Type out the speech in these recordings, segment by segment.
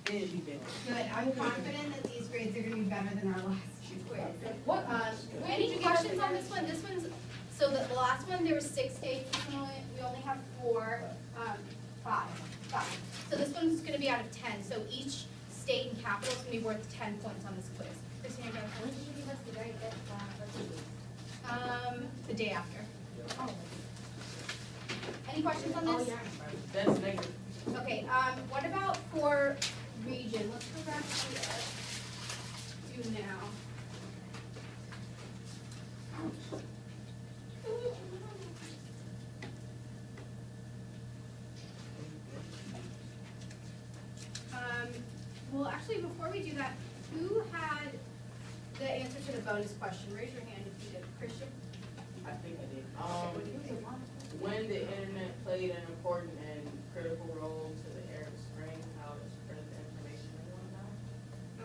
It'll be better. Good, I'm confident that these grades are gonna be better than our last quiz. What? Any questions on this one? This one's, so the last one, there were 6 states, we only have 4, 5. So this one's gonna be out of 10, so each state and capital is gonna be worth 10 points on this quiz. Christina, go When ahead. did you give us the very best The day after. Any questions on Oh, this? yeah. That's negative. Okay, what about for region? Let's go back to do now. Well, actually, before we do that, who had the answer to the bonus question? Raise your hand if you did. Christian? I think I did. When the internet played an important and critical role to the Arab Spring, how to spread the information and whatnot?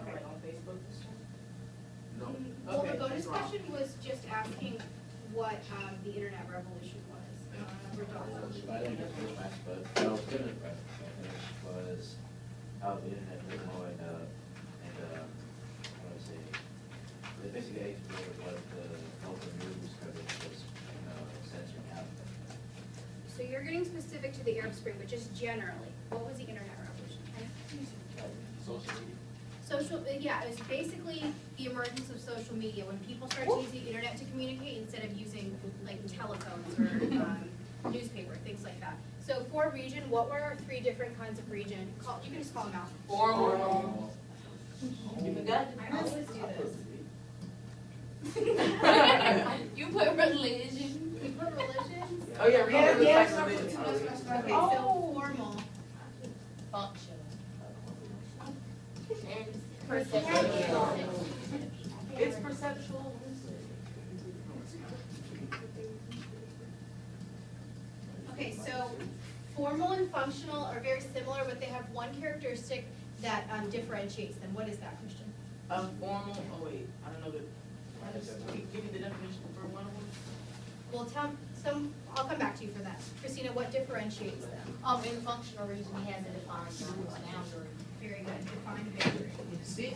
Okay. Like on Facebook and stuff? No. Well, Okay, the bonus that's wrong. question was just asking what the internet revolution was. I didn't get this match, but what I was gonna finish was how the internet was going, what do I say? They basically explored what the local news coverage was, censoring out. So you're getting specific to the Arab Spring, but just generally, what was the internet revolution? Social media. Yeah, it was basically the emergence of social media, when people started using the internet to communicate instead of using like telephones or newspaper, things like that. So for region, what were our 3 different kinds of region? You can just call them out. Formal. You forgot? I always do this. You put religion. We put religions. Oh, yeah, Rhea was Yes. like religious. Okay, so Oh. formal. Function. And Perceptual. It's perceptual. Okay, so formal and functional are very similar, but they have one characteristic that differentiates them. What is that, Christian? Formal, oh wait, I don't know the, give me the definition for one of them. Well, I'll come back to you for that. Christina, what differentiates them? in the functional region, he has a defined boundary. Very good, defined boundary. See?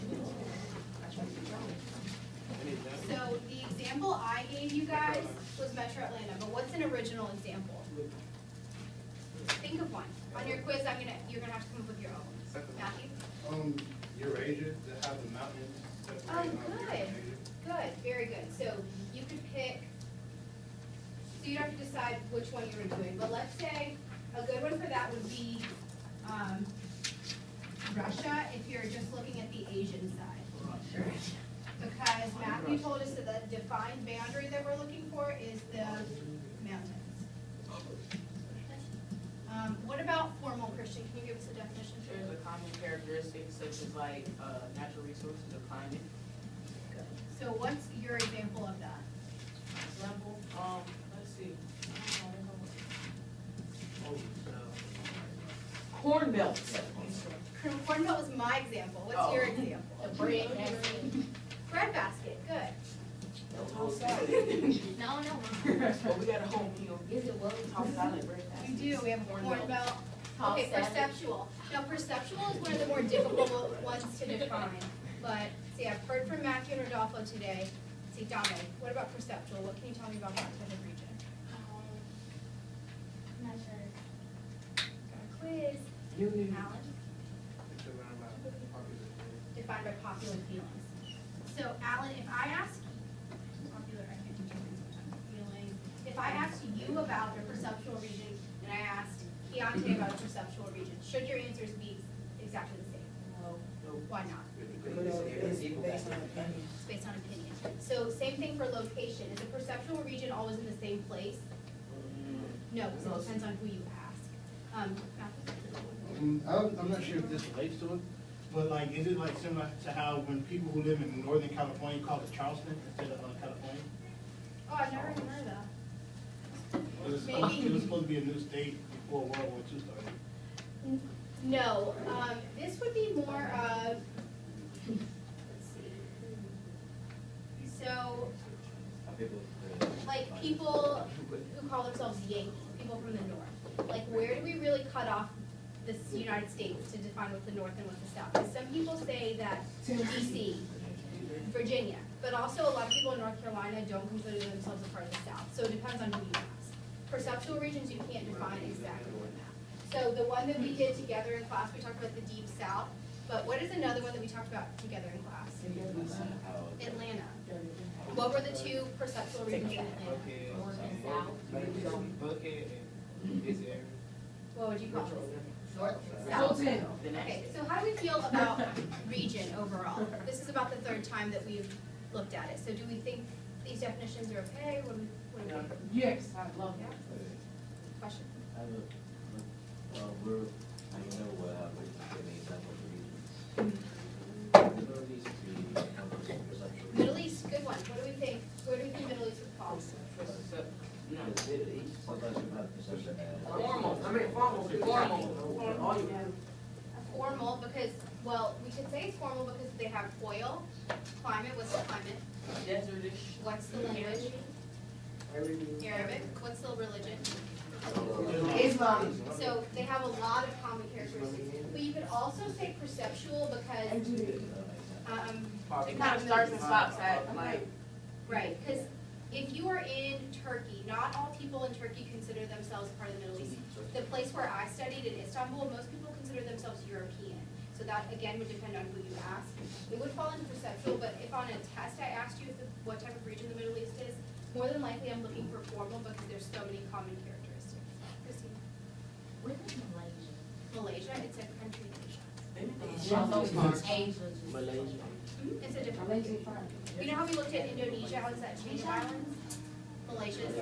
So the example I gave you guys was Metro Atlanta, but what's an original example? Think of one. On your quiz, you're gonna have to come up with your own. Matthew? Eurasia, that have the mountains. Oh, good. Good, very good. So you could pick, so you'd have to decide which one you were doing, but let's say a good one for that would be Russia, if you're just looking at the Asian side. Because Matthew told us that the defined boundary that we're looking for is the mountains. What about formal, Christian? Can you give us a definition? There's a common characteristic such as like natural resources or climate. So what's your example of that? Example, let's see. Corn belts. Corn Belt was my example. What's your example? The bread basket. Bread basket, good. No. Well, we got a whole meal. Is it what? Top salad, bread We basket. do, we have a Corn Belt. Top Okay, salad. perceptual. Now, perceptual is one of the more difficult ones to define. But, see, I've heard from Matthew and Rodolfo today. See, Dominic, what about perceptual? What can you tell me about that type of region? I'm not sure. Got a quiz. Alan? Defined by popular feelings. So, Alan, if I ask, popular, I can't do sometimes, feelings. If I asked you about the perceptual region, and I asked Keontae about a perceptual region, should your answers be exactly the same? No. Why not? It's based on opinion. It's based on opinion. So, same thing for location. Is a perceptual region always in the same place? No, because it depends on who you ask. Matthew? I'm not sure if this relates to it, but like, is it like similar to how when people who live in Northern California call it Charleston instead of California? Oh, I've never even heard of that. It was supposed to be a new state before World War II started. No, this would be more of, let's see. So, like people who call themselves Yankees, people from the north. Like, where do we really cut off this, United States to define what's the North and what's the South. Because some people say that DC, Virginia, but also a lot of people in North Carolina don't consider themselves a part of the South. So it depends on who you ask. Perceptual regions, you can't define exactly what that. So the one that we did together in class, we talked about the Deep South. But what is another one that we talked about together in class? Atlanta. What were the two perceptual regions in Atlanta? North and south. Buckhead and this area. What would you call it? North and south. Okay, so how do we feel about region overall? This is about the third time that we've looked at it. So do we think these definitions are okay? What do we think? Yes, I love that. Question? I have a, I know what, we give an example of regions. Middle East to be perceptual. Middle East, good one. What do we think? Where do we think Middle East would fall? No. The Middle East, sometimes we have perception as. Formal, Formal because, well, we could say it's formal because they have oil. Climate, what's the climate? Desertish. What's the language? Arabic. What's the religion? Islam. So they have a lot of common characteristics. But you could also say perceptual because, It kind of starts and stops at like. right, because if you are in Turkey, not all people in Turkey consider themselves part of the Middle East. The place where I studied in Istanbul, most people consider themselves European. So that, again, would depend on who you ask. It would fall into perceptual, but if on a test I asked you what type of region the Middle East is, more than likely I'm looking for formal because there's so many common characteristics. Christine? What is Malaysia? Malaysia, it's a country in Asia. Asia. Malaysia. It's a different country. You know how we looked at Indonesia, how is that chain of islands? Malaysia is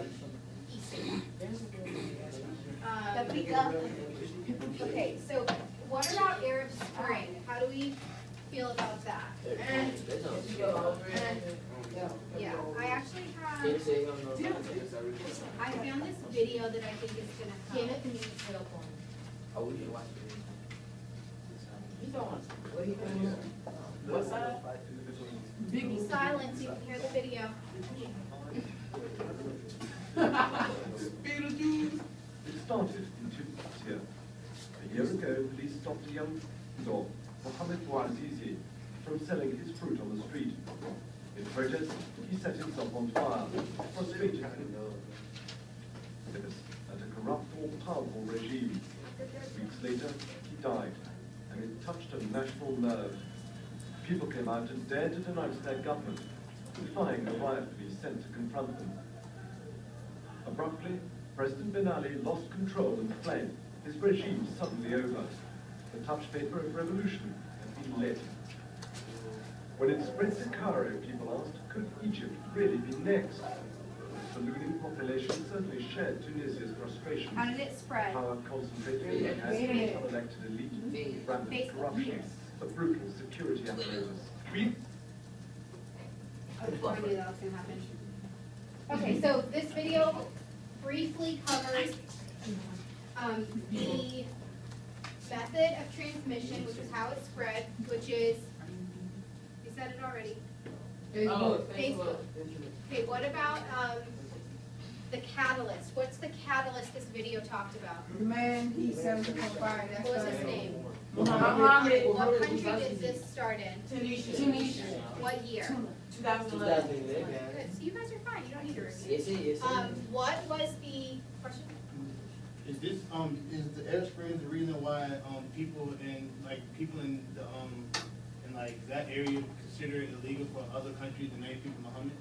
eastern. Okay, so what about Arab Spring? How do we feel about that? Yeah, I actually have, I found this video that I think is gonna help. Kenneth needs help on. Oh, we can watch it. What's that? Be silent so you can hear the video. It started in Tunisia. A year ago, police stopped a young dog, Mohammed Bouazizi, from selling his fruit on the street. In protest, he set himself on fire, frustrated this at a corrupt or powerful regime. Weeks later, he died, and it touched a national nerve. People came out and dared to denounce their government, defying the riot police sent to confront them. Abruptly, President Ben Ali lost control and fled, his regime suddenly over. The touch paper of revolution had been lit. When it spread to Cairo, people asked, could Egypt really be next? The ballooning population certainly shared Tunisia's frustration. How did it spread? Power concentrated in the hands of the unelected elite, rampant corruption, a brutal security apparatus. I knew that was gonna happen. Okay, so this video briefly covers the method of transmission, which is how it spread, which is, you said it already. Facebook. Okay, what about the catalyst? What's the catalyst this video talked about? The man, he set him on fire. That's What was his name? Muhammad. What country did this start in? Tunisia. What year? 2011. Good, so you guys are fine, you don't need to review. Yes, yes. What was the question? Is this, is the Arab Spring the reason why, people in the, in like that area consider it illegal for other countries to name people Muhammad?